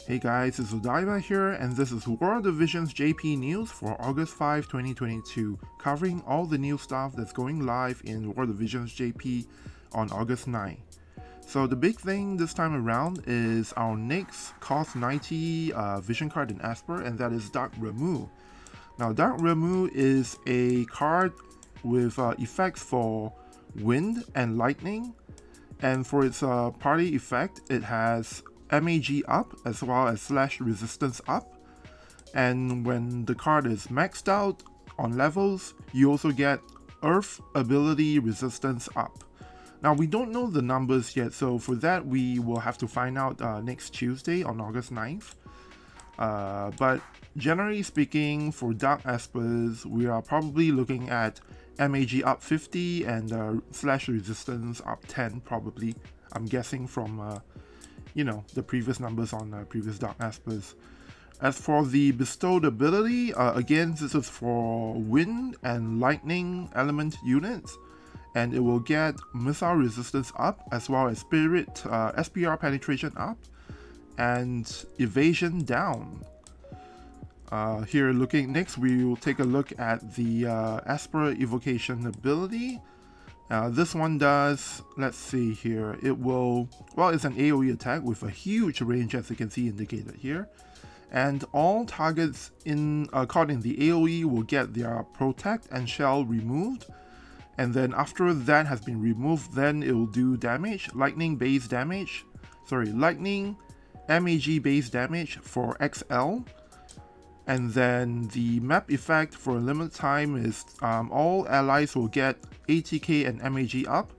Hey guys, it's Odaiba here, and this is World of Vision's JP News for August 5, 2022, covering all the new stuff that's going live in World of Vision's JP on August 9. So the big thing this time around is our next cost 90 vision card in Esper, and that is Dark Ramuh. Now Dark Ramuh is a card with effects for wind and lightning, and for its party effect it has MAG up as well as slash resistance up, and when the card is maxed out on levels you also get earth ability resistance up. Now we don't know the numbers yet, so for that we will have to find out next Tuesday on August 9th. But generally speaking, for Dark Espers we are probably looking at MAG up 50 and slash resistance up 10 probably, I'm guessing from the previous numbers on previous Dark Espers. As for the bestowed ability, again this is for wind and lightning element units, and it will get missile resistance up as well as spirit SPR penetration up and evasion down. Here looking next, we will take a look at the Esper evocation ability. This one does, let's see here, it will, well, it's an AoE attack with a huge range as you can see indicated here, and all targets caught in the AoE will get their protect and shell removed, and then after that has been removed, then it will do damage, lightning MAG based damage for XL. And then the map effect for a limited time is all allies will get ATK and MAG up,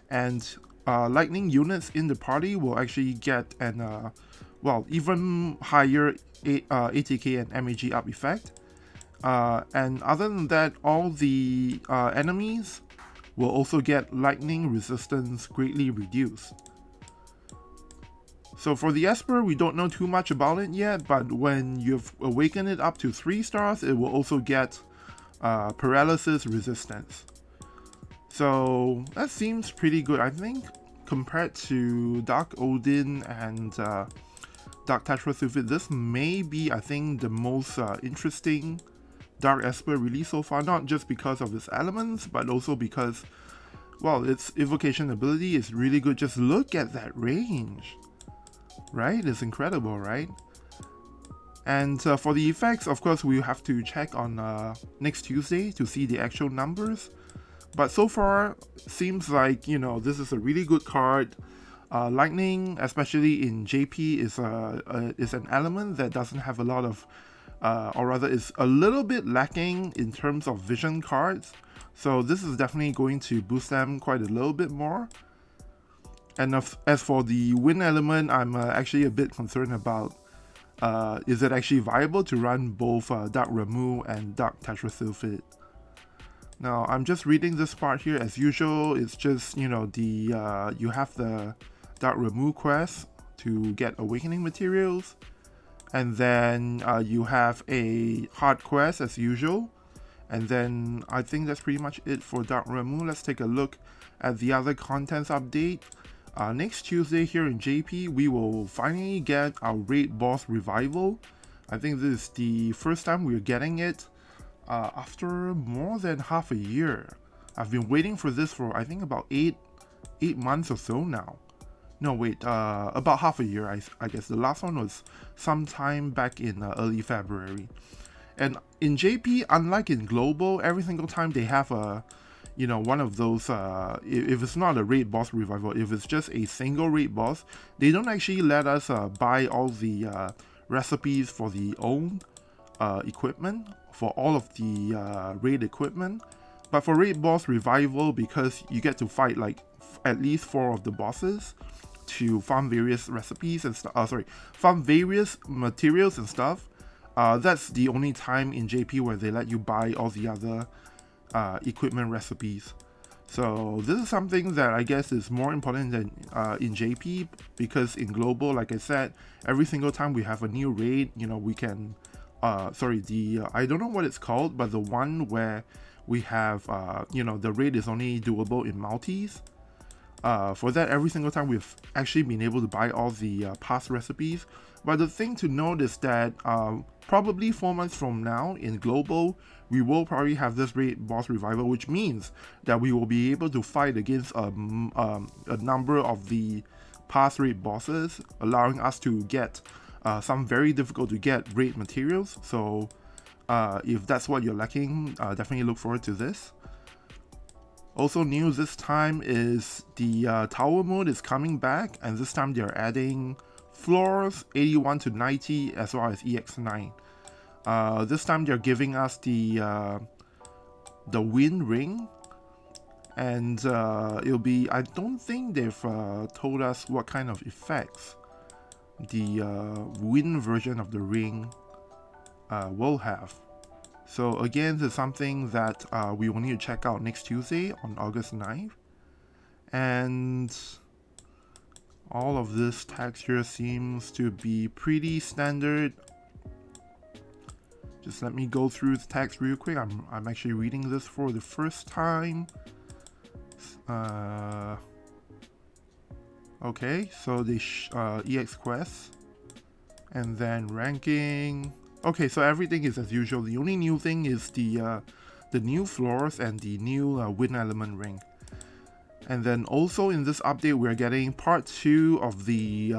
and lightning units in the party will actually get an even higher ATK and MAG up effect. And other than that, all the enemies will also get lightning resistance greatly reduced. So for the Esper, we don't know too much about it yet, but when you've awakened it up to 3 stars, it will also get paralysis resistance. So that seems pretty good, I think, compared to Dark Odin and Dark Tetrasulfide. This may be, I think, the most interesting Dark Esper release so far, not just because of its elements, but also because, well, its evocation ability is really good. Just look at that range. Right? It's incredible, right? And for the effects, of course, we have to check on next Tuesday to see the actual numbers. But so far, seems like, this is a really good card. Lightning, especially in JP, is an element that doesn't have a lot of, or rather is a little bit lacking in terms of vision cards. So this is definitely going to boost them quite a little bit more. And as for the wind element, I'm actually a bit concerned about is it actually viable to run both Dark Ramuh and Dark Tetrasulfide. Now I'm just reading this part here as usual. It's just you have the Dark Ramuh quest to get awakening materials, and then you have a hard quest as usual, and then I think that's pretty much it for Dark Ramuh. Let's take a look at the other contents update. Next Tuesday here in JP, we will finally get our raid boss revival. I think this is the first time we're getting it after more than half a year. I've been waiting for this for I think about 8 months or so now. No wait, about half a year I guess. The last one was sometime back in early February. And in JP, unlike in Global, every single time they have a one of those, if it's not a raid boss revival, if it's just a single raid boss, they don't actually let us buy all the recipes for the own equipment, for all of the raid equipment. But for raid boss revival, because you get to fight like at least 4 of the bosses to farm various recipes and stuff, farm various materials and stuff, that's the only time in JP where they let you buy all the other equipment recipes. So this is something that I guess is more important than in JP, because in Global, like I said, every single time we have a new raid, we can I don't know what it's called, but the one where we have the raid is only doable in multis. For that, every single time we've actually been able to buy all the past recipes. But the thing to note is that probably 4 months from now in global, we will probably have this raid boss revival, which means that we will be able to fight against a number of the past raid bosses, allowing us to get some very difficult to get raid materials. So if that's what you're lacking, definitely look forward to this. Also new this time is the tower mode is coming back, and this time they're adding floors 81 to 90 as well as EX9. This time they're giving us the wind ring, and it'll be, I don't think they've told us what kind of effects the wind version of the ring will have. So again, this is something that we will need to check out next Tuesday on August 9th. And all of this text here seems to be pretty standard. Just let me go through the text real quick. I'm actually reading this for the first time. Okay, so the EX quest and then ranking. Okay, so everything is as usual. The only new thing is the new floors and the new wind element ring. And then also in this update, we're getting part 2 of the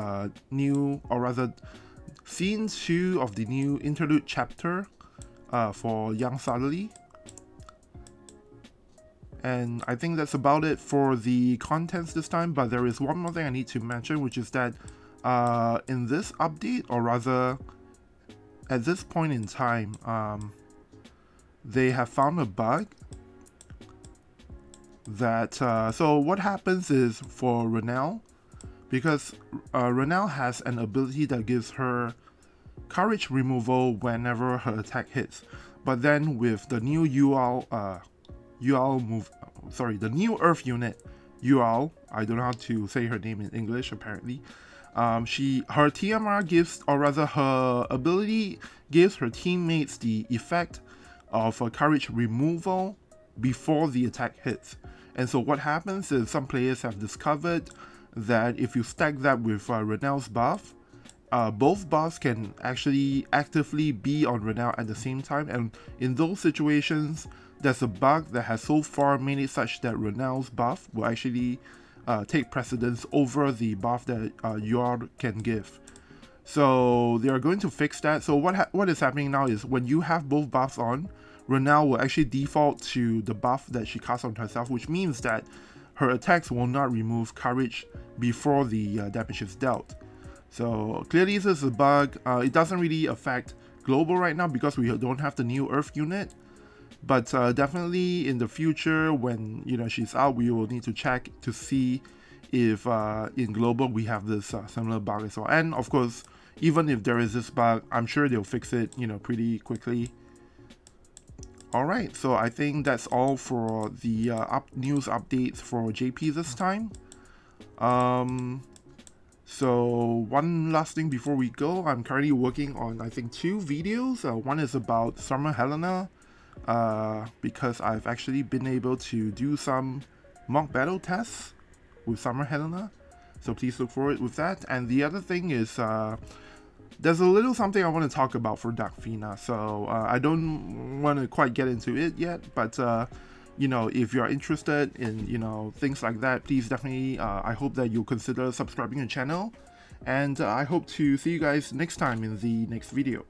new, or rather, scene 2 of the new interlude chapter for Young Suddenly. And I think that's about it for the contents this time, but there is one more thing I need to mention, which is that in this update, or rather at this point in time, they have found a bug that, so what happens is for Ranell, because Ranell has an ability that gives her courage removal whenever her attack hits, but then with the new the new Earth unit, Ual, I don't know how to say her name in English apparently, her TMR gives, or rather her ability gives her teammates the effect of a courage removal before the attack hits. And so what happens is some players have discovered that if you stack that with Ranell's buff, both buffs can actually actively be on Ranell at the same time, and in those situations, there's a bug that has so far made it such that Ranell's buff will actually take precedence over the buff that Yor can give. So they are going to fix that. So what is happening now is when you have both buffs on, Ranell will actually default to the buff that she casts on herself, which means that her attacks will not remove courage before the damage is dealt. So clearly this is a bug. It doesn't really affect global right now because we don't have the new Earth unit. But definitely in the future, when she's out, we will need to check to see if in global we have this similar bug as well. And of course, even if there is this bug, I'm sure they'll fix it, pretty quickly. Alright, so I think that's all for the news updates for JP this time. So one last thing before we go, I'm currently working on, I think, 2 videos. One is about Summer Helena, because I've actually been able to do some mock battle tests with Summer Helena, so please look forward with that. And the other thing is there's a little something I want to talk about for Darkfina, so I don't want to quite get into it yet, but if you're interested in things like that, please definitely I hope that you'll consider subscribing to the channel, and I hope to see you guys next time in the next video.